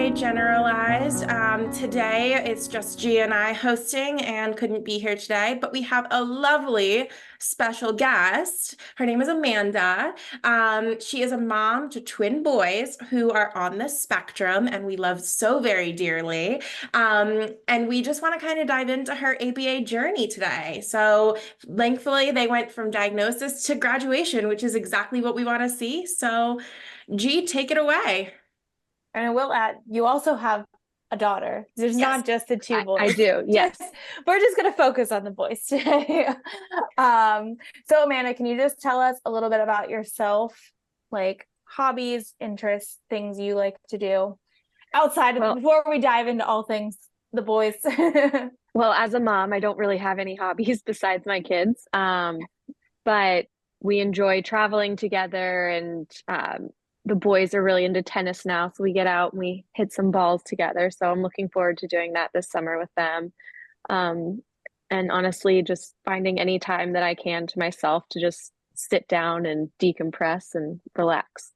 very generalized. Today it's just G and I hosting and couldn't be here today, but we have a lovely special guest. Her name is Amanda. She is a mom to twin boys who are on the spectrum and we love so very dearly. And we just want to kind of dive into her ABA journey today. So thankfully they went from diagnosis to graduation, which is exactly what we want to see. So G, take it away. And I will add, you also have a daughter. There's Yes. not just the two I boys. do, yes. We're just going to focus on the boys today. So Amanda, can you just tell us a little bit about yourself, like hobbies, interests, things you like to do outside of before we dive into all things the boys? Well, as a mom, I don't really have any hobbies besides my kids. But we enjoy traveling together, and the boys are really into tennis now, so we get out and we hit some balls together. So I'm looking forward to doing that this summer with them. And honestly, just finding any time that I can to myself to just sit down and decompress and relax.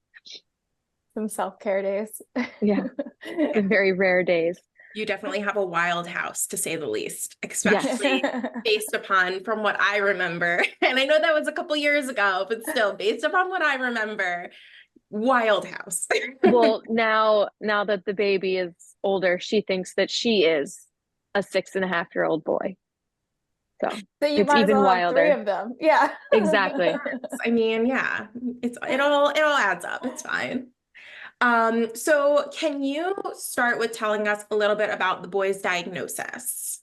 Some self-care days. Yeah, the very rare days. You definitely have a wild house, to say the least, especially based upon from what I remember. And I know that was a couple years ago, but still, based upon what I remember, wild house. Well, now that the baby is older, she thinks that she is a 6.5-year-old boy. So you it's might even as well wilder. have 3 of them. Yeah. Exactly. I mean, yeah, it all adds up. It's fine. So can you start with telling us a little bit about the boy's diagnosis?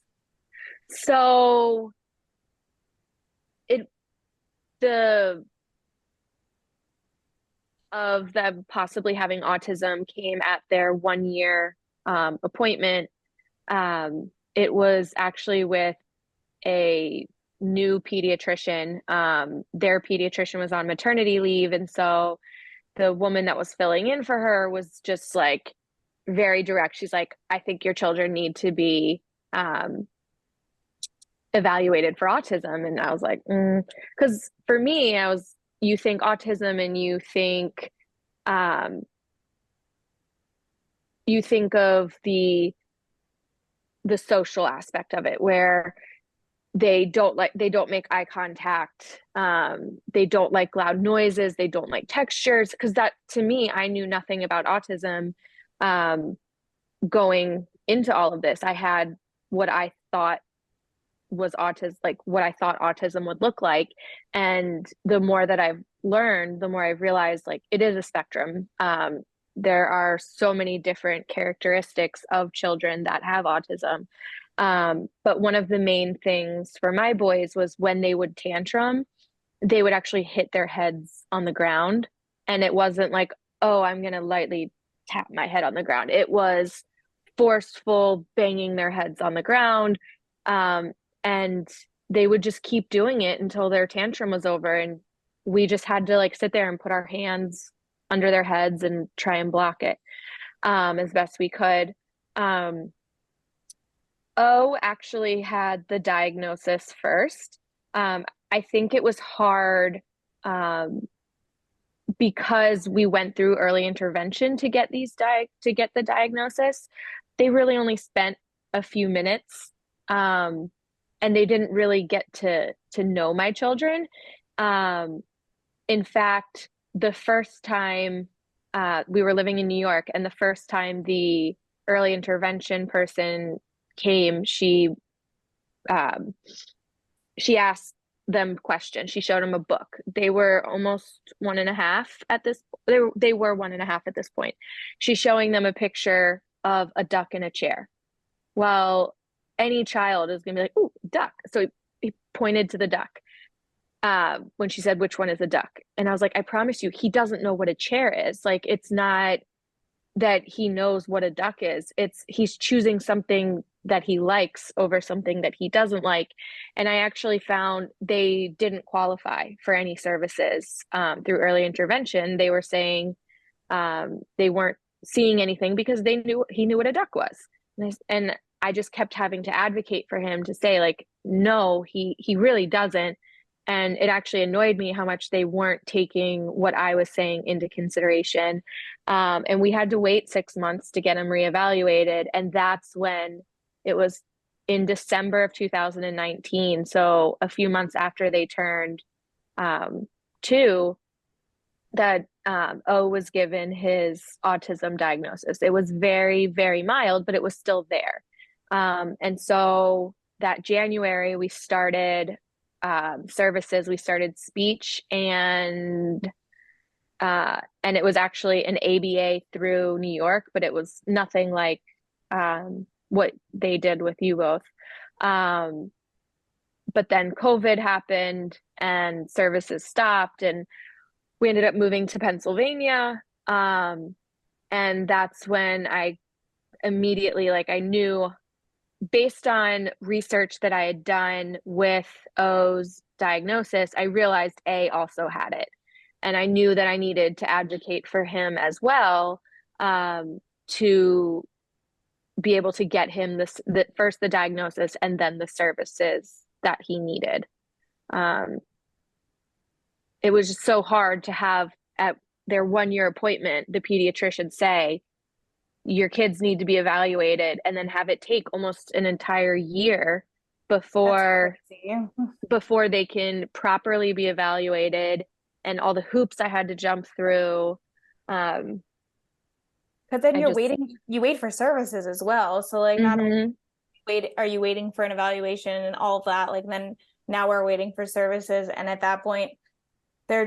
So the of them possibly having autism came at their 1 year appointment. It was actually with a new pediatrician. Their pediatrician was on maternity leave, and so the woman that was filling in for her was just like very direct. She's like, I think your children need to be evaluated for autism. And I was like, because for me, you think autism and you think of the social aspect of it, where they don't make eye contact, they don't like loud noises, they don't like textures, because that, to me, I knew nothing about autism. Going into all of this, I had what I thought was autism, like what I thought autism would look like. And the more that I've learned, the more I've realized like it is a spectrum. There are so many different characteristics of children that have autism. But one of the main things for my boys was when they would tantrum, they would actually hit their heads on the ground. And it wasn't like, oh, I'm going to lightly tap my head on the ground. It was forceful banging their heads on the ground. And they would just keep doing it until their tantrum was over. And we just had to like sit there and put our hands under their heads and try and block it as best we could. O actually had the diagnosis first. I think it was hard because we went through early intervention to get the diagnosis. They really only spent a few minutes, and they didn't really get to know my children. In fact, the first time we were living in New York, and the first time the early intervention person came, she asked them questions. She showed them a book. They were almost 1.5 at this. They were 1.5 at this point. She's showing them a picture of a duck in a chair. Well, any child is gonna be like, "Ooh, duck!" So he pointed to the duck when she said, "Which one is a duck?" And I was like, "I promise you, he doesn't know what a chair is. Like, it's not that he knows what a duck is. He's choosing something that he likes over something that he doesn't like." And I actually found they didn't qualify for any services through early intervention. They were saying they weren't seeing anything because he knew what a duck was. And I just kept having to advocate for him to say, like, no, he really doesn't. And it actually annoyed me how much they weren't taking what I was saying into consideration. And we had to wait 6 months to get him reevaluated. And that's when it was in December of 2019. So a few months after they turned 2, that O was given his autism diagnosis. It was very, very mild, but it was still there. And so that January, we started services. We started speech, and it was actually an ABA through New York, but it was nothing like what they did with you both. But then COVID happened and services stopped, and we ended up moving to Pennsylvania. And that's when I immediately, like, I knew based on research that I had done with O's diagnosis, I realized A also had it. And I knew that I needed to advocate for him as well, to be able to get him first the diagnosis and then the services that he needed. It was just so hard to have at their 1-year appointment, the pediatrician say, your kids need to be evaluated, and then have it take almost an entire year before they can properly be evaluated, and all the hoops I had to jump through. Because then you wait for services as well. So like not only are you waiting for an evaluation and all of that, like then now we're waiting for services, and at that point they're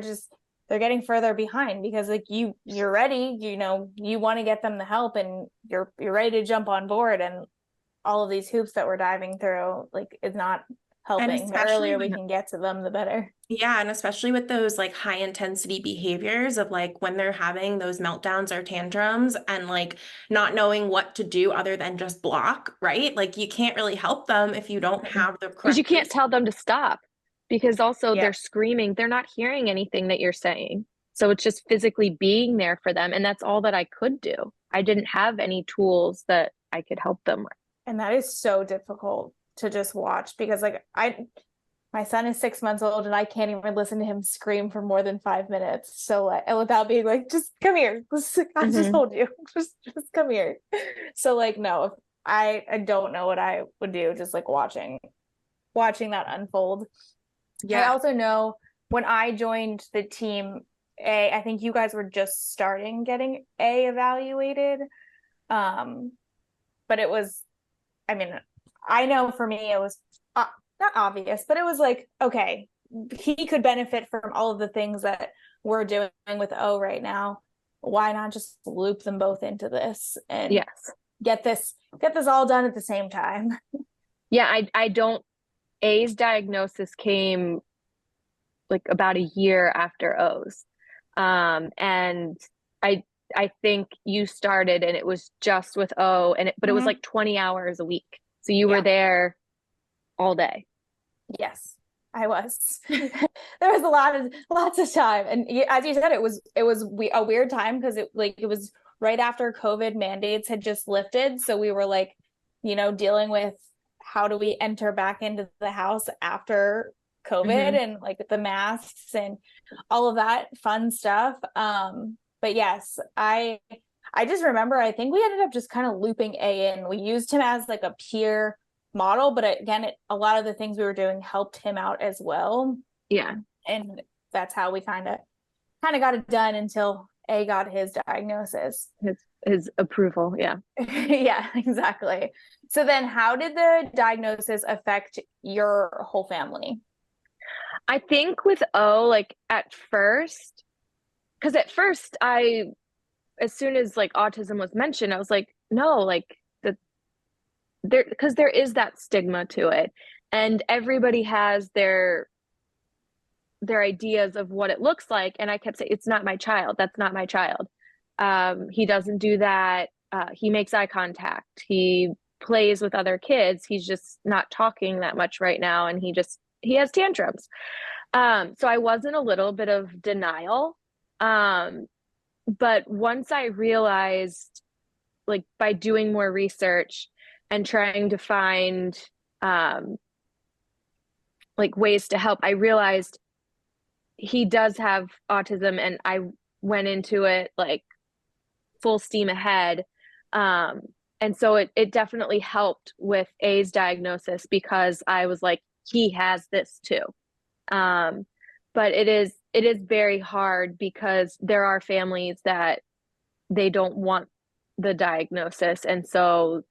getting further behind because like you're ready, you want to get them the help and you're ready to jump on board, and all of these hoops that we're diving through like is not helping. The earlier we can get to them, the better. Yeah, and especially with those like high intensity behaviors of like when they're having those meltdowns or tantrums and like not knowing what to do other than just block, right? Like you can't really help them if you don't have the correct. Because you can't tell them to stop, because also they're screaming, they're not hearing anything that you're saying. So it's just physically being there for them. And that's all that I could do. I didn't have any tools that I could help them with. And that is so difficult to just watch, because like my son is 6 months old and I can't even listen to him scream for more than 5 minutes. So and without being like, just come here. I just told you, just come here. So like, no, I don't know what I would do. Just like watching that unfold. Yeah. I also know when I joined the team, I think you guys were just starting getting A evaluated. But it was, I mean, I know for me, it was not obvious, but it was like, okay, he could benefit from all of the things that we're doing with O right now. Why not just loop them both into this and get this all done at the same time? Yeah, I don't. A's diagnosis came like about a year after O's. And I think you started and it was just with O, but it was like 20 hours a week. So you were there all day. Yes, I was. There was lots of time. And as you said, it was a weird time because it was right after COVID mandates had just lifted. So we were like, dealing with how do we enter back into the house after COVID and like the masks and all of that fun stuff. But yes, I just remember, I think we ended up just kind of looping A in. We used him as like a peer model, but again, a lot of the things we were doing helped him out as well. Yeah. And that's how we kind of got it done until A got his diagnosis. His approval. Yeah. Yeah, exactly. So then how did the diagnosis affect your whole family? I think with O, like at first, because at first as soon as like autism was mentioned, I was like, no, like because there is that stigma to it, and everybody has their ideas of what it looks like. And I kept saying, it's not my child. That's not my child. He doesn't do that. He makes eye contact. He plays with other kids. He's just not talking that much right now. And he has tantrums. So I was in a little bit of denial. But once I realized, like by doing more research and trying to find like ways to help, I realized he does have autism, and I went into it like full steam ahead. Um, and so it definitely helped with A's diagnosis, because I was like, he has this too. Um, but it is very hard, because there are families that they don't want the diagnosis, and so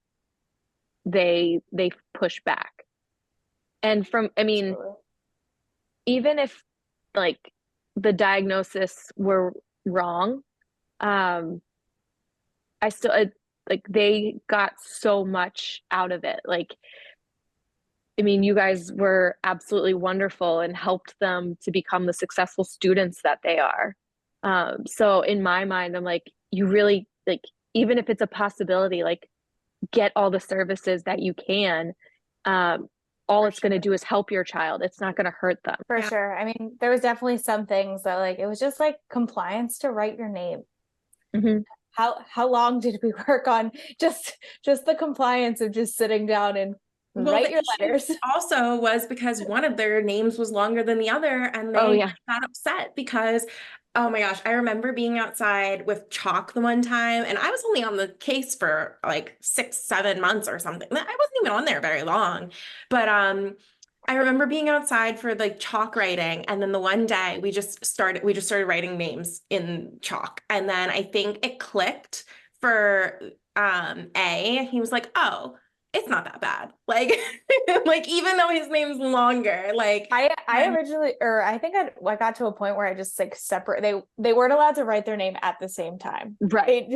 they push back. And from, I mean, Absolutely. even if like the diagnosis were wrong, um, I still like they got so much out of it. Like, I mean, you guys were absolutely wonderful and helped them to become the successful students that they are. So in my mind, I'm like, you really like, even if it's a possibility, like get all the services that you can. Um, all For it's going to sure. do is help your child. It's not going to hurt them. For Yeah. sure. I mean, there was definitely some things that like it was just like compliance to write your name. Mm-hmm. How long did we work on just the compliance of just sitting down and Well, write the your issue letters? also was because one of their names was longer than the other, and Oh they yeah. got upset because, oh my gosh, I remember being outside with chalk the one time, and I was only on the case for like 6, 7 months or something. I wasn't even on there very long, but I remember being outside for like chalk writing, and then the one day we just started writing names in chalk, and then I think it clicked for A. He was like, "Oh, it's not that bad." Like like even though his name's longer, like I originally, or I think I got to a point where I just like separate. They weren't allowed to write their name at the same time. Right.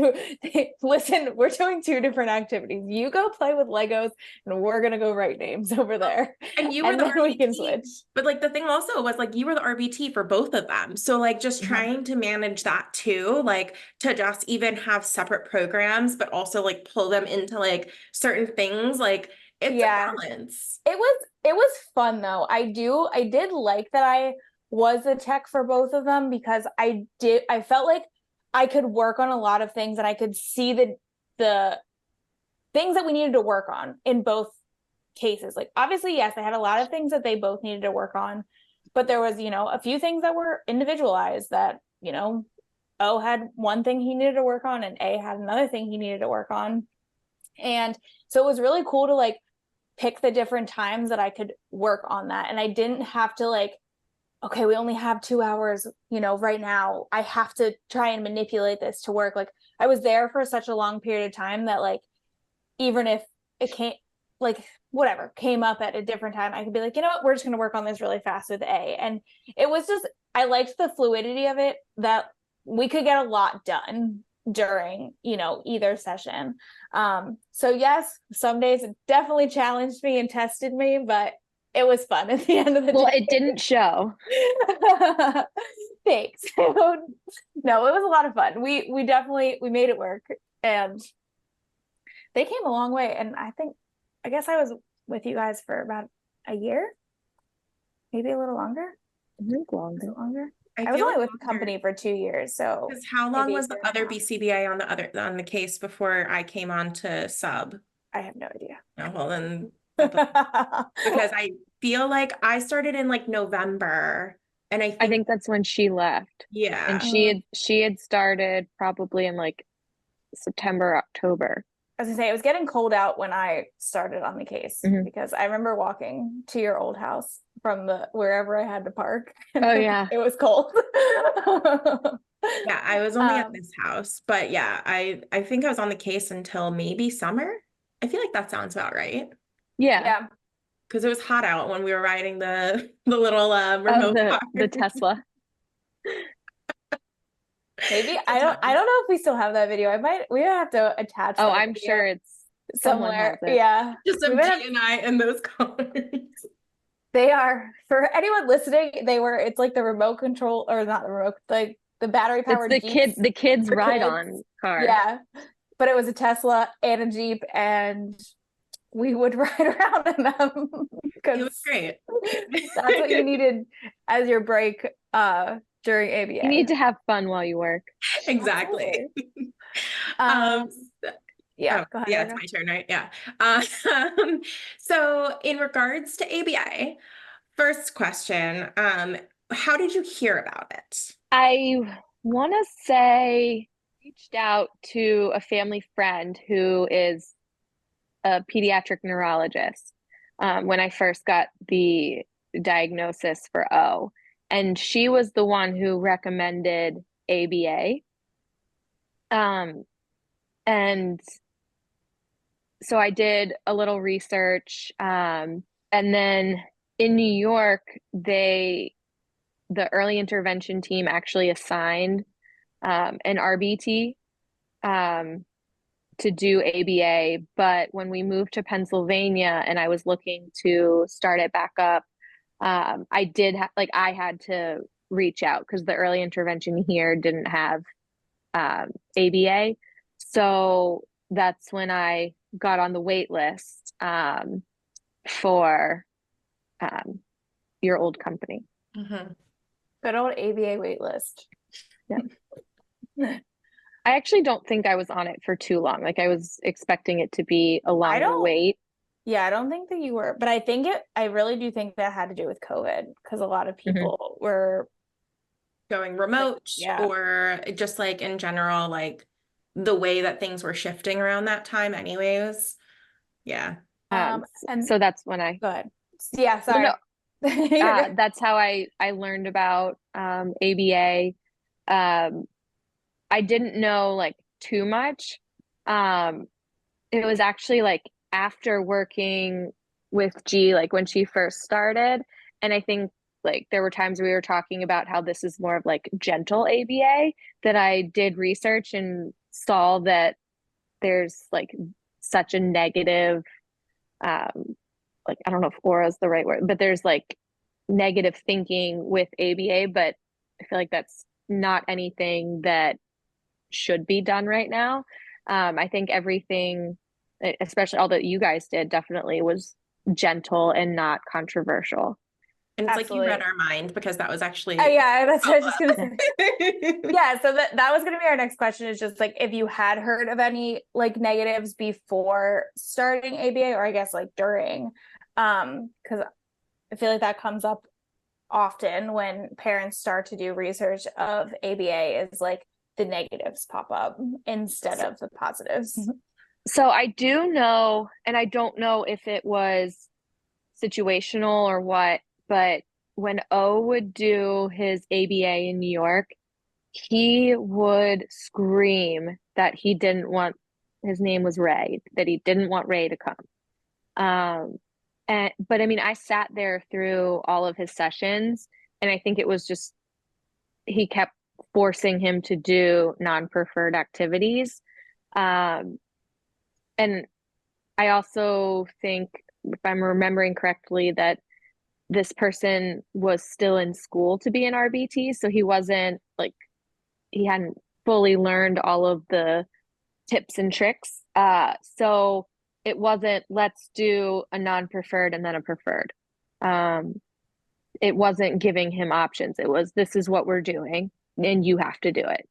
Listen, we're doing two different activities. You go play with Legos, and we're gonna go write names over there, and you were and the then we can RBT. switch. But like the thing also was like you were the RBT for both of them. So like just Mhm. trying to manage that too, like to just even have separate programs, but also like pull them into like certain things, like it's a Yeah, balance. it was fun though. I did like that I was a tech for both of them because I felt like I could work on a lot of things and I could see the things that we needed to work on in both cases. Like obviously, yes, I had a lot of things that they both needed to work on, but there was, a few things that were individualized that, O had one thing he needed to work on and A had another thing he needed to work on. And so it was really cool to like pick the different times that I could work on that. And I didn't have to like, okay, we only have 2 hours, right now. I have to try and manipulate this to work. Like I was there for such a long period of time that like, even if it came, like whatever came up at a different time, I could be like, you know what, we're just going to work on this really fast with A. And it was just, I liked the fluidity of it, that we could get a lot done during, either session. So yes, some days it definitely challenged me and tested me, but it was fun at the end of the Well, day. it didn't show. Thanks. No, it was a lot of fun. We definitely we made it work, and they came a long way. And I guess I was with you guys for about a year, maybe a little longer. I think Was it longer. longer? I I was feel only like with the longer company for 2 years, so because how long maybe a was the year and a other half. BCBA on the case before I came on to sub? I have no idea. Oh, well then because I feel like I started in like November, and I I think think that's when she left. And yeah. she had started probably in like September, October. As I say, it was getting cold out when I started on the case, Mhm. because I remember walking to your old house from the wherever I had to park. Oh yeah. It was cold. Yeah, I was only at Um, this house, but yeah, I think I was on the case until maybe summer. I feel like that sounds about right Yeah. yeah, because it was hot out when we were riding the little Oh, remote car. the Tesla. maybe Good I times. don't know if we still have that video. We have to attach Oh, that I'm video sure it's someone has somewhere. it. Yeah, Just we of might G have. and I in those cars. They are, for anyone listening, it's like the remote control, or not the remote, like the battery It's powered Jeeps the kids for ride kids. on car. Yeah, but it was a Tesla and a Jeep, and we would ride around in them It was because great. that's what you needed as your break during You need ABA. to have fun while you work. Exactly. Absolutely. Um, Yeah, oh, go ahead, yeah, it's Erica. my turn, right? Yeah. So in regards to ABA, First question, how did you hear about it? I want to say reached out to a family friend who is a pediatric neurologist when I first got the diagnosis for O. And she was the one who recommended ABA. And so I did a little research. And then in New York, the early intervention team actually assigned an RBT to do ABA. But when we moved to Pennsylvania and I was looking to start it back up, I had to reach out because the early intervention here didn't have ABA. So that's when I got on the wait list for your old company. Mm-hmm. Good old ABA wait list. Yeah. I actually don't think I was on it for too long. Like I was expecting it to be a longer wait. Yeah, I don't think that you were, but I really do think that had to do with COVID because a lot of people were going remote, yeah. or just like in general, like the way that things were shifting around that time anyways. Yeah. And so that's when I go ahead. Yeah, sorry. That's how I learned about ABA. I didn't know like too much. It was actually like after working with G, like when she first started, and I think like there were times we were talking about how this is more of like gentle ABA, that I did research and saw that there's like such a negative like I don't know if aura is the right word, but there's like negative thinking with ABA, but I feel like that's not anything that should be done right now. I think everything, especially all that you guys did, definitely was gentle and not controversial. And it's Absolutely. like you read our mind because that was actually yeah, that's what I was just gonna say. Yeah, so that was gonna be our next question, is just like if you had heard of any like negatives before starting ABA, or I guess like during, because I feel like that comes up often when parents start to do research of ABA, is like the negatives pop up instead of the positives. So I do know, and I don't know if it was situational or what, but when O would do his ABA in New York, he would scream that he didn't want, his name was Ray, that he didn't want Ray to come. But I mean, I sat there through all of his sessions, and I think it was just, he kept forcing him to do non-preferred activities. And I also think, if I'm remembering correctly, that this person was still in school to be an RBT. So he wasn't like, he hadn't fully learned all of the tips and tricks. So it wasn't, let's do a non-preferred and then a preferred. It wasn't giving him options. It was, this is what we're doing and you have to do it.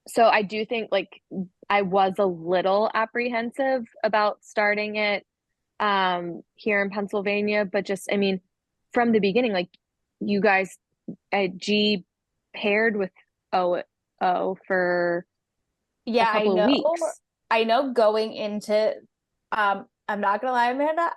So I do think like I was a little apprehensive about starting it here in Pennsylvania, but just, I mean, from the beginning, like you guys at G paired with O for a couple of weeks. I know going into, I'm not gonna lie, Amanda,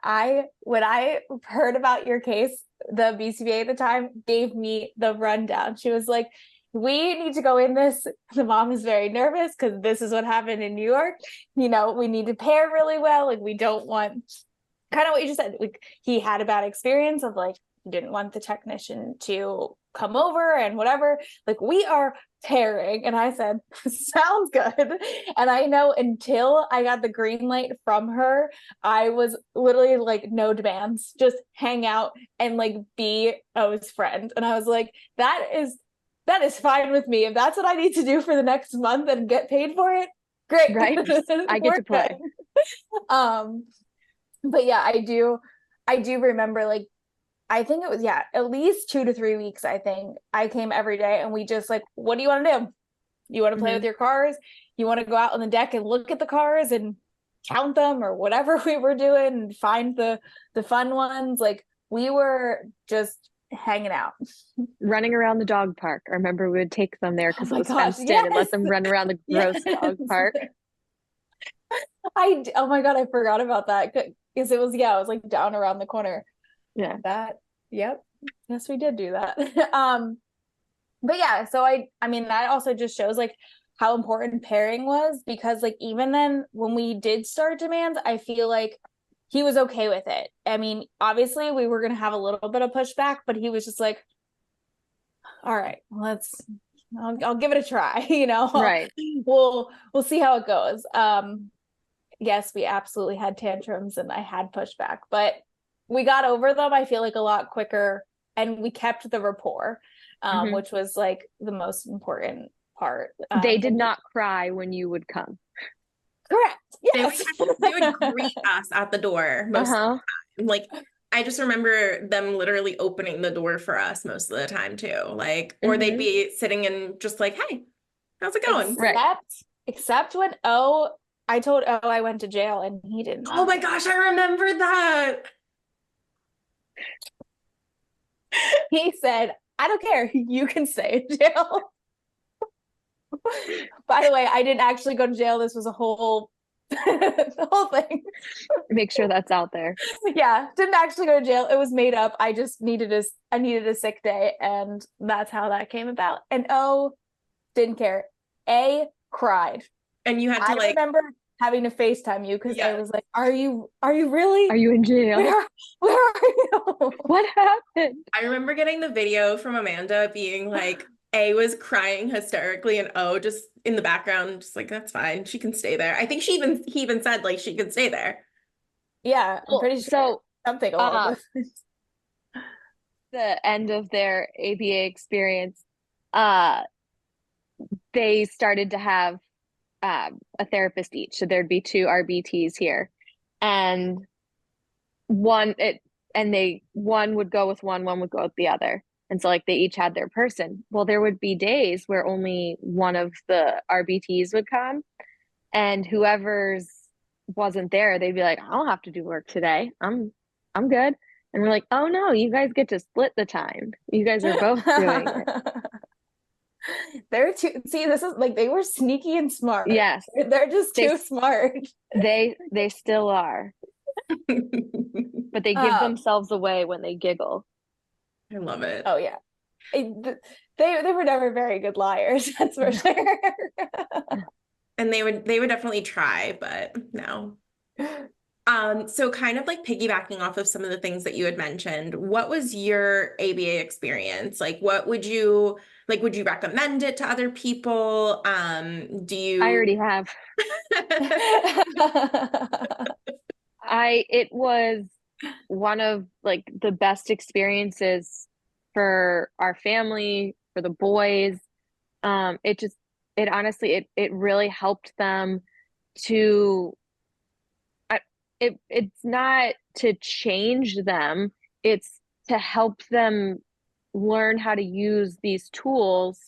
when I heard about your case, the BCBA at the time gave me the rundown. She was like, we need to go in this. The mom is very nervous because this is what happened in New York. You know, we need to pair really well. Like, we don't want, kind of what you just said, like he had a bad experience of like, didn't want the technician to come over and whatever. Like, we are pairing. And I said, sounds good. And I know until I got the green light from her, I was literally like, no demands, just hang out and like be O's friend. And I was like, that is fine with me. If that's what I need to do for the next month and get paid for it, great. Right? I get to play. But yeah, I do remember, like, I think it was, yeah, at least 2 to 3 weeks. I think I came every day and we just like, what do you want to do? You want to play with your cars? You want to go out on the deck and look at the cars and count them or whatever we were doing and find the fun ones? Like, we were just hanging out. Running around the dog park. I remember we would take them there Oh because it my was gosh, fenced in and let yes. them run around the gross dog Yes. park. Oh my God, I forgot about that because it was like down around the corner. Yeah. Yep. Yes, we did do that. But yeah, so I mean that also just shows like how important pairing was, because like even then when we did start demands, I feel like he was okay with it. I mean, obviously we were gonna have a little bit of pushback, but he was just like, all right, I'll give it a try, Right. We'll see how it goes. Yes, we absolutely had tantrums and I had pushback, but we got over them, I feel like, a lot quicker, and we kept the rapport, which was like the most important part. They did not cry when you would come. Correct. They would Yes. they would greet us at the door most of the time. Like I just remember them literally opening the door for us most of the time too. Like, or they'd be sitting and just like, "Hey, how's it going?" Right. Except when I told I went to jail and he didn't. Oh my gosh, I remember that. He said, I don't care. You can stay in jail. By the way, I didn't actually go to jail. This was a whole the whole thing. Make sure that's out there. Yeah, didn't actually go to jail. It was made up. I just needed a sick day, and that's how that came about. And O didn't care. A cried. And you had to I remember having to FaceTime you because I was like, Are you really? Are you in jail? Where are you? What happened? I remember getting the video from Amanda being like, A was crying hysterically and O just in the background, just like, that's fine. She can stay there. I think he even said like she could stay there. Yeah, I'm pretty sure So something along those. the end of their ABA experience, they started to have a therapist each. So there'd be two RBTs here, and one would go with one would go with the other. And so like they each had their person. Well, there would be days where only one of the RBTs would come, and whoever's wasn't there, they'd be like, I don't have to do work today. I'm good. And we're like, oh no, you guys get to split the time. You guys are both doing it. They're too, see, this is like they were sneaky and smart. Yes. They're just too smart. They still are. But they give themselves away when they giggle. I love it. Oh yeah. They were never very good liars, that's for sure. And they would definitely try, but no. So kind of like piggybacking off of some of the things that you had mentioned, what was your ABA experience? Like what would you recommend it to other people? Do you I already have. It was one of like the best experiences for our family, for the boys. It honestly, it really helped them to, it's not to change them, it's to help them learn how to use these tools,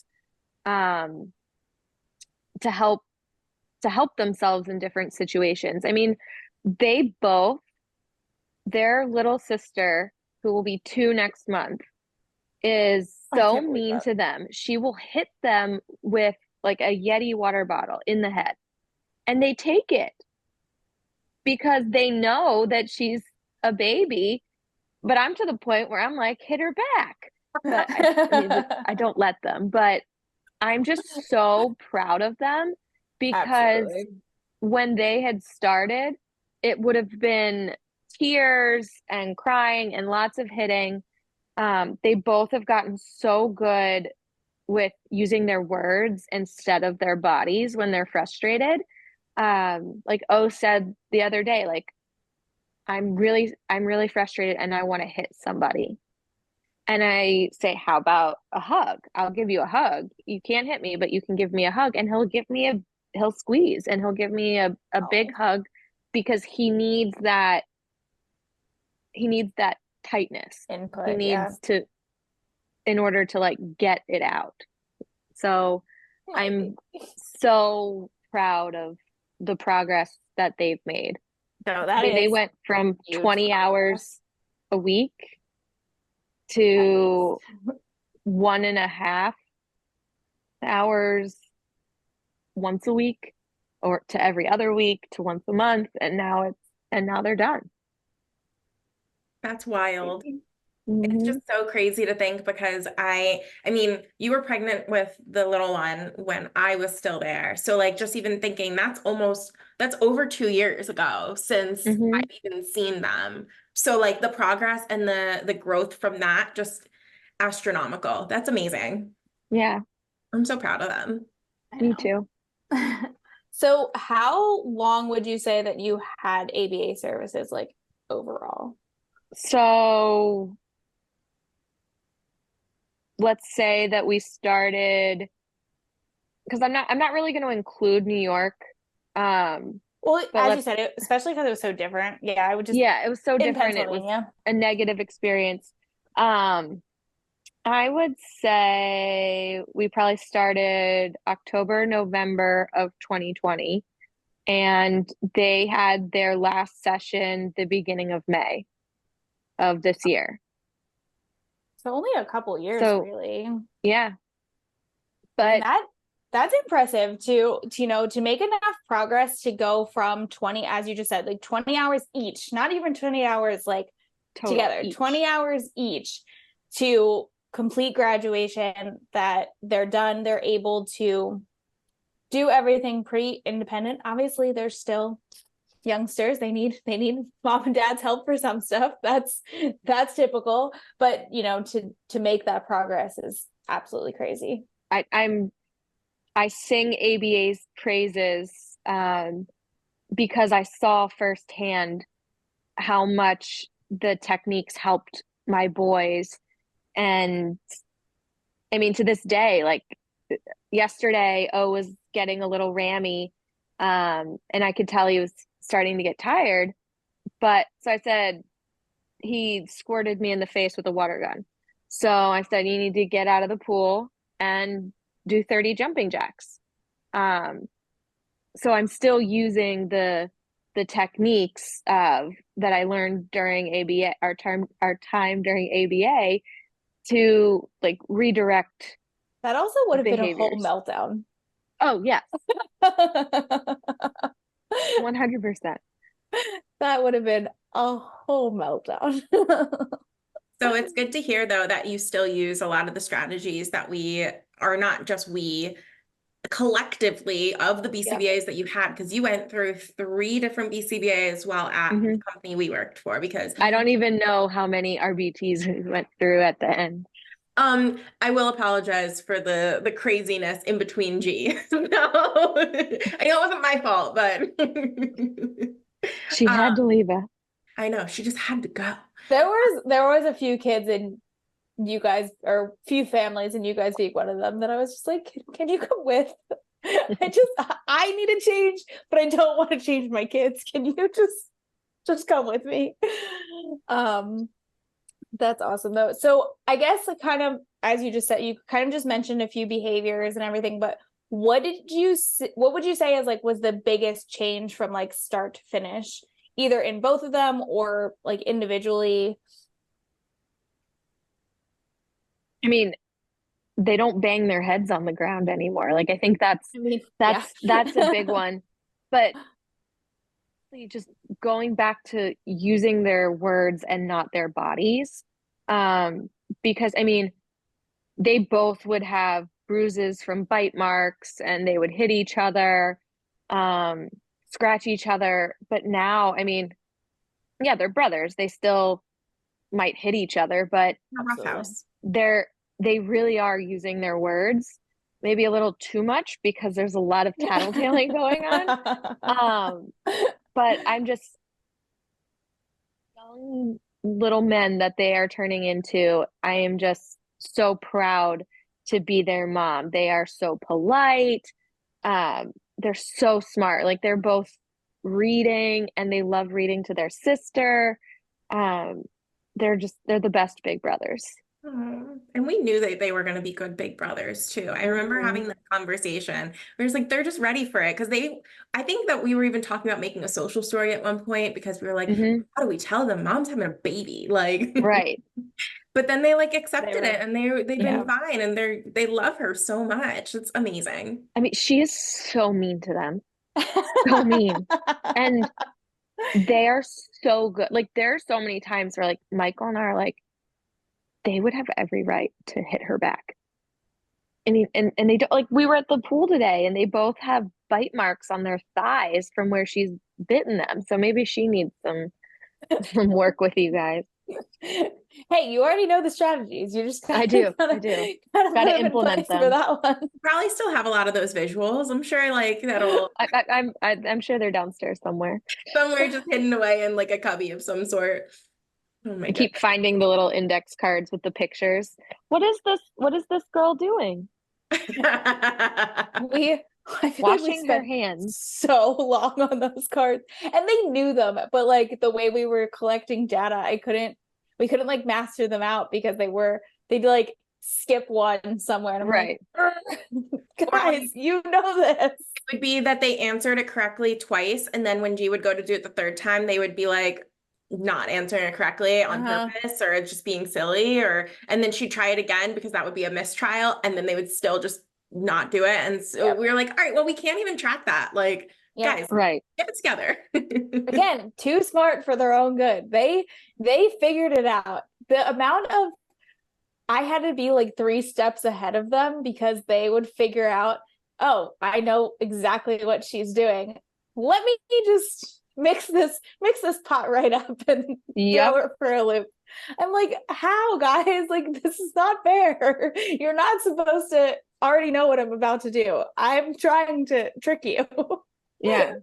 to help themselves in different situations. I mean, their little sister, who will be 2 next month, is so mean to them. She will hit them with like a Yeti water bottle in the head, and they take it because they know that she's a baby. But I'm to the point where I'm like, hit her back. But I don't let them, but I'm just so proud of them, because Absolutely. when they had started, it would have been tears and crying and lots of hitting. They both have gotten so good with using their words instead of their bodies when they're frustrated. Like O said the other day, like, I'm really frustrated and I want to hit somebody. And I say, how about a hug? I'll give you a hug. You can't hit me, but you can give me a hug. And he'll squeeze and he'll give me a big hug, because he needs that tightness. Input, He needs to, in order to like get it out. So I'm so proud of the progress that they've made. No, They went from 20 hours a week to 1.5 hours once a week, or to every other week, to once a month, and now they're done. That's wild. It's Mm-hmm. just so crazy to think because I mean, you were pregnant with the little one when I was still there. So like just even thinking that's over 2 years ago since Mm-hmm. I've even seen them. So like the progress and the growth from that just astronomical. That's amazing. Yeah, I'm so proud of them. I me know. too. So how long would you say that you had ABA services like overall? So let's say that we started, because I'm not really going to include New York. Well, But as you let's said, especially because it was so different. Yeah, I would just yeah, it was so in different. It was Pennsylvania. a negative experience. Um, I would say we probably started October, November of 2020, and they had their last session the beginning of May of this year. So only a couple years, So really. yeah, And but that's impressive to make enough progress to go from 20, as you just said, like 20 hours each, not even 20 hours like total together, each. 20 hours each to complete graduation, that they're done, they're able to do everything pretty independent. Obviously, they're still youngsters. They need mom and dad's help for some stuff. That's typical. But to make that progress is absolutely crazy. I sing ABA's praises because I saw firsthand how much the techniques helped my boys. And I mean, to this day, like yesterday, O was getting a little rammy, and I could tell he was starting to get tired. But so I said, he squirted me in the face with a water gun. So I said, you need to get out of the pool and do 30 jumping jacks. Um, so I'm still using the techniques that I learned during ABA, our time during ABA, to like redirect That also would have been a whole behaviors. meltdown. Oh yes, 100%. That would have been a whole meltdown. So it's good to hear though that you still use a lot of the strategies that we are not just we collectively of the Yeah. BCBAs that you had because you went through 3 different BCBAs while at Hmm. the company we worked for because I don't even know how many RBTs we went through at the end. I will apologize for the craziness in between G. No, I know it wasn't my fault, but She had to leave us. I know she just had to go. There was a few kids in you guys, or few families, and you guys being one of them, that I was just like, can you come with? I need a change, but I don't want to change my kids. Can you just come with me? Um, that's awesome though. So I guess like kind of as you just said, you kind of just mentioned a few behaviors and everything, but what would you say is like was the biggest change from like start to finish, either in both of them or like individually? I mean, they don't bang their heads on the ground anymore. Like I think that's I mean, yeah. that's that's a big one. But just going back to using their words and not their bodies. Because I mean, they both would have bruises from bite marks and they would hit each other, um, scratch each other. But now, I mean, yeah, they're brothers. They still might hit each other, but Rough Absolutely. house. they really are using their words maybe a little too much because there's a lot of tattletaling going on. Um, but I'm just young little men that they are turning into. I am just so proud to be their mom. They are so polite. They're so smart. Like they're both reading and they love reading to their sister. Um, they're the best big brothers. And we knew that they were going to be good big brothers too. I remember Mhm. having that conversation. We was like, they're just ready for it because I think that we were even talking about making a social story at one point because we were like, Mhm. how do we tell them mom's having a baby? Like, Right. But then they like accepted it and they've yeah. been fine and they love her so much. It's amazing. I mean, she is so mean to them. So mean. And they are so good. Like there are so many times where like Michael and I are like, they would have every right to hit her back. And they don't, like we were at the pool today and they both have bite marks on their thighs from where she's bitten them. So maybe she needs some work with you guys. Hey, you already know the strategies. You just I do. gotta Gotta implement them for that one. Probably still have a lot of those visuals. I'm sure like that'll I'm sure they're downstairs somewhere. somewhere just hidden away in like a cubby of some sort. Oh my I God. keep finding the little index cards with the pictures. What is this? What is this girl doing? I feel like we Washing her spent hands. so long on those cards, and they knew them, but like the way we were collecting data, we couldn't like master them out because they'd like skip one somewhere, and I'm Right. like, guys, you know this. It would be that they answered it correctly twice, and then when G would go to do it the third time, they would be like not answering it correctly on purpose or just being silly, and then she'd try it again because that would be a mistrial, and then they would still just not do it. And so we were like, all right, well, we can't even track that. Like, guys, right. get it together. Again, too smart for their own good. They figured it out. The amount of I had to be like 3 steps ahead of them because they would figure out, oh, I know exactly what she's doing. Let me just mix this pot right up and throw it for a loop. I'm like, how, guys? Like, this is not fair. You're not supposed to already know what I'm about to do. I'm trying to trick you. Yeah.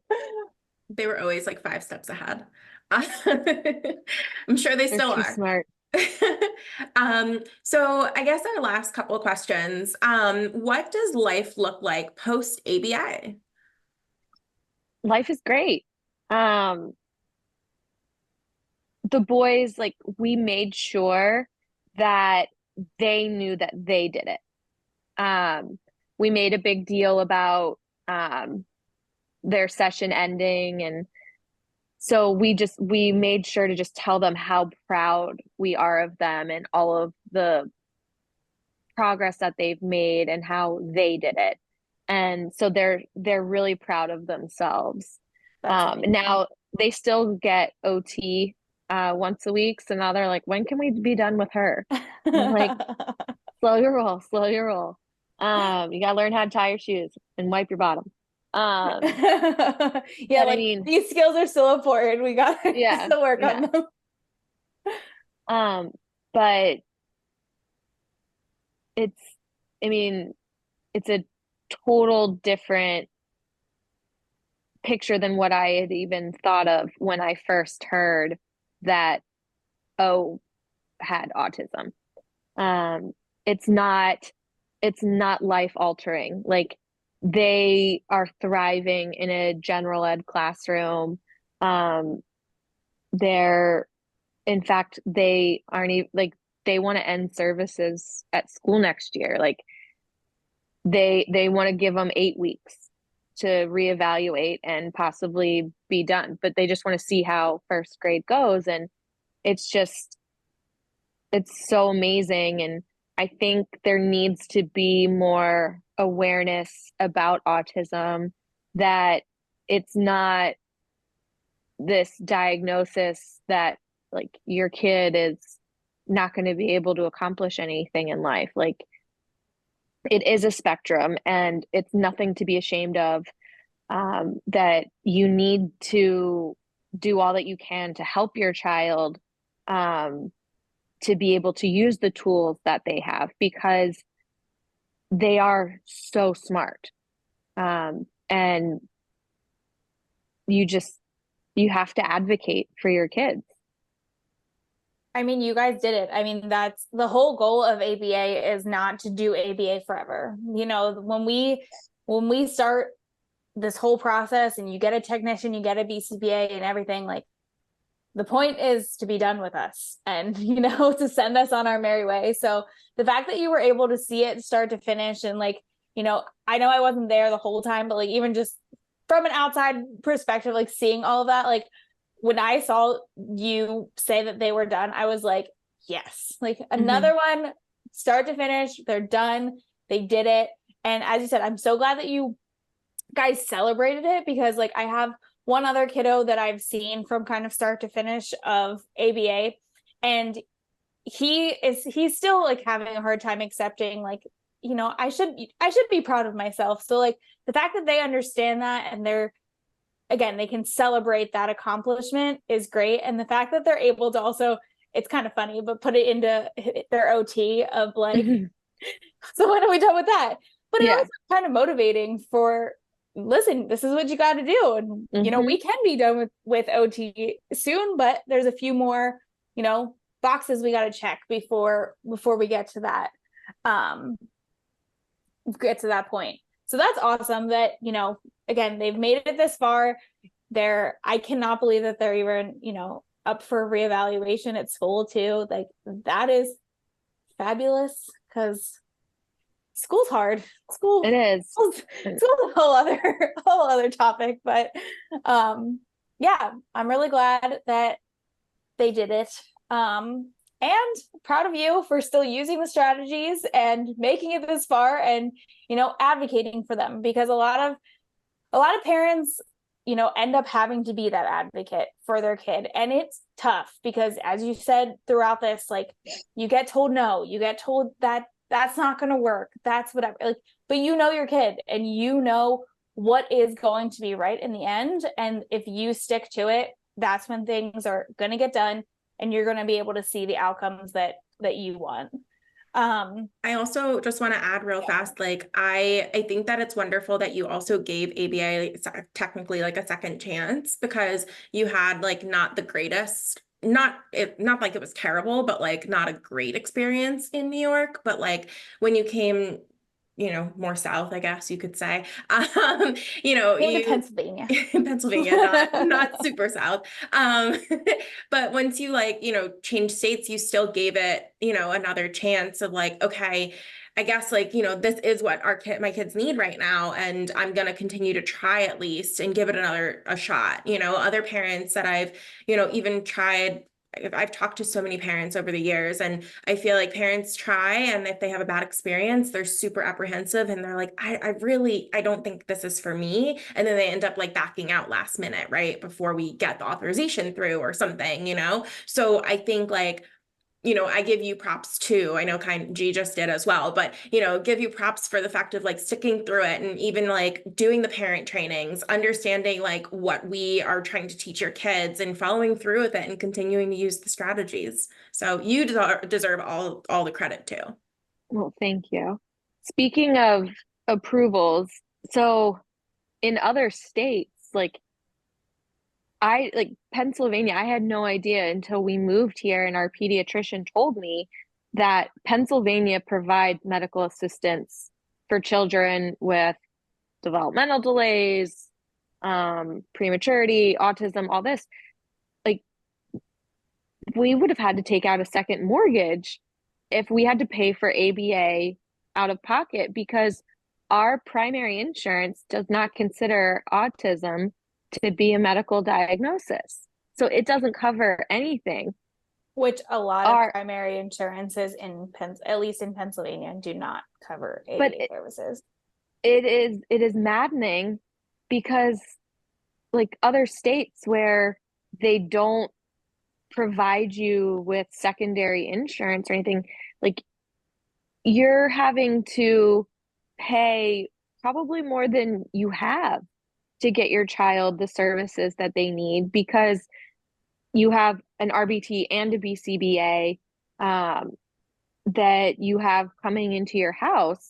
They were always like 5 steps ahead. I'm sure they still They're too are. smart. So I guess our last couple of questions. What does life look like post ABA? Life is great. The boys, like, we made sure that they knew that they did it. We made a big deal about their session ending, and so we made sure to just tell them how proud we are of them and all of the progress that they've made and how they did it. And so they're really proud of themselves. Now they still get OT once a week. So now they're like, when can we be done with her? I'm like, slow your roll. You gotta learn how to tie your shoes and wipe your bottom. Yeah, like, I mean, these skills are still important. We got to still work on them. But it's a total different picture than what I had even thought of when I first heard that O had autism. It's not life altering. Like, they are thriving in a general ed classroom. In fact, they aren't even like, they want to end services at school next year. Like, they want to give them 8 weeks to reevaluate and possibly be done, but they just want to see how first grade goes. And it's so amazing. And I think there needs to be more awareness about autism, that it's not this diagnosis that like your kid is not going to be able to accomplish anything in life. Like, it is a spectrum and it's nothing to be ashamed of. That you need to do all that you can to help your child to be able to use the tools that they have, because they are so smart. And you have to advocate for your kids. I mean, you guys did it. I mean, that's the whole goal of ABA, is not to do ABA forever. You know, when we start this whole process and you get a technician, you get a BCBA and everything, like, the point is to be done with us and, you know, to send us on our merry way. So the fact that you were able to see it start to finish, and like, you know I wasn't there the whole time, but like, even just from an outside perspective, like seeing all of that, like when I saw you say that they were done, I was like, yes, like another one, start to finish, they're done, they did it. And as you said, I'm so glad that you guys celebrated it, because like I have one other kiddo that I've seen from kind of start to finish of ABA, and he's still like having a hard time accepting, like, you know, I should be proud of myself. So like the fact that they understand that, and they're, again, they can celebrate that accomplishment is great. And the fact that they're able to also, it's kind of funny, but put it into their OT of like, so when are we done with that? But it also kind of motivating for, listen, this is what you got to do. And, you know, we can be done with OT soon, but there's a few more, you know, boxes we got to check before we get to that, point. So that's awesome that, you know, again, they've made it this far. I cannot believe that they're even, you know, up for reevaluation at school too. Like that is fabulous, because school's hard. It is. School's a whole other topic. But yeah, I'm really glad that they did it. And proud of you for still using the strategies and making it this far, and, you know, advocating for them, because a lot of parents, you know, end up having to be that advocate for their kid. And it's tough because, as you said throughout this, like, you get told no, you get told that that's not going to work, that's whatever, like, but you know your kid, and you know what is going to be right in the end. And if you stick to it, that's when things are going to get done, and you're going to be able to see the outcomes that you want. I also just want to add real fast, like I think that it's wonderful that you also gave ABA technically like a second chance, because you had like not the greatest, not like it was terrible, but like not a great experience in New York. But like when you came, you know, more south, I guess you could say, you know, In Pennsylvania. in Pennsylvania, not super south. But once you like, you know, change states, you still gave it, you know, another chance of like, okay, I guess like, you know, this is what my kids need right now. And I'm going to continue to try at least and give it a shot. You know, other parents that I've, you know, even tried, I've talked to so many parents over the years, and I feel like parents try, and if they have a bad experience, they're super apprehensive, and they're like, I don't think this is for me. And then they end up like backing out last minute, right? Before we get the authorization through or something, you know? So I think like, you know, I give you props too. I know G just did as well, but, you know, give you props for the fact of like sticking through it, and even like doing the parent trainings, understanding like what we are trying to teach your kids, and following through with it and continuing to use the strategies. So you deserve all the credit too. Well, thank you. Speaking of approvals, so in other states, like Pennsylvania, I had no idea until we moved here, and our pediatrician told me that Pennsylvania provides medical assistance for children with developmental delays, prematurity, autism, all this. Like, we would have had to take out a second mortgage if we had to pay for ABA out of pocket, because our primary insurance does not consider autism to be a medical diagnosis. So it doesn't cover anything. Which a lot of primary insurances at least in Pennsylvania, do not cover ABA services. It is maddening, because like other states where they don't provide you with secondary insurance or anything, like you're having to pay probably more than you have to get your child the services that they need, because you have an RBT and a BCBA that you have coming into your house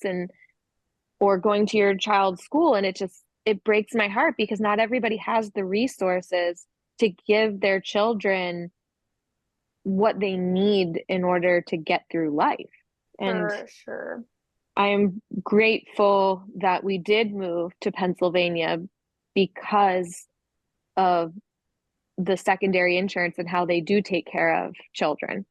or going to your child's school. And it breaks my heart, because not everybody has the resources to give their children what they need in order to get through life. And for sure, I am grateful that we did move to Pennsylvania because of the secondary insurance and how they do take care of children.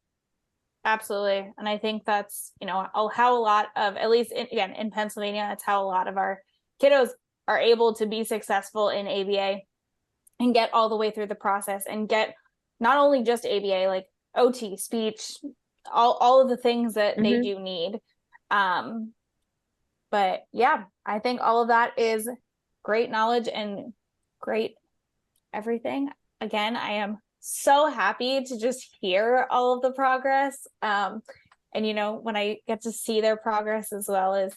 Absolutely. And I think that's, you know, how a lot of, at least in Pennsylvania, that's how a lot of our kiddos are able to be successful in ABA and get all the way through the process, and get not only just ABA, like OT, speech, all of the things that they Mm-hmm. do need. But yeah, I think all of that is great knowledge and great everything. Again, I am so happy to just hear all of the progress. And when I get to see their progress as well, is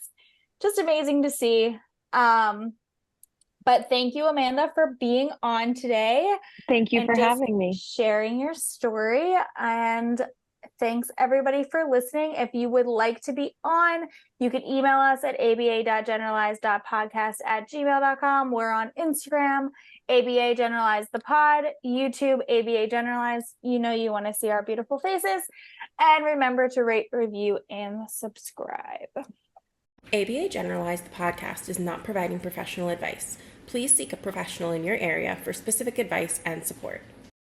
just amazing to see. But thank you, Amanda, for being on today Thank you and for just having me. sharing your story. And thanks everybody for listening. If you would like to be on, you can email us at aba.generalized.podcast@gmail.com. We're on Instagram, ABA Generalize the Pod, YouTube, ABA Generalize. You want to see our beautiful faces. And remember to rate, review, and subscribe. ABA Generalized, the podcast, is not providing professional advice. Please seek a professional in your area for specific advice and support.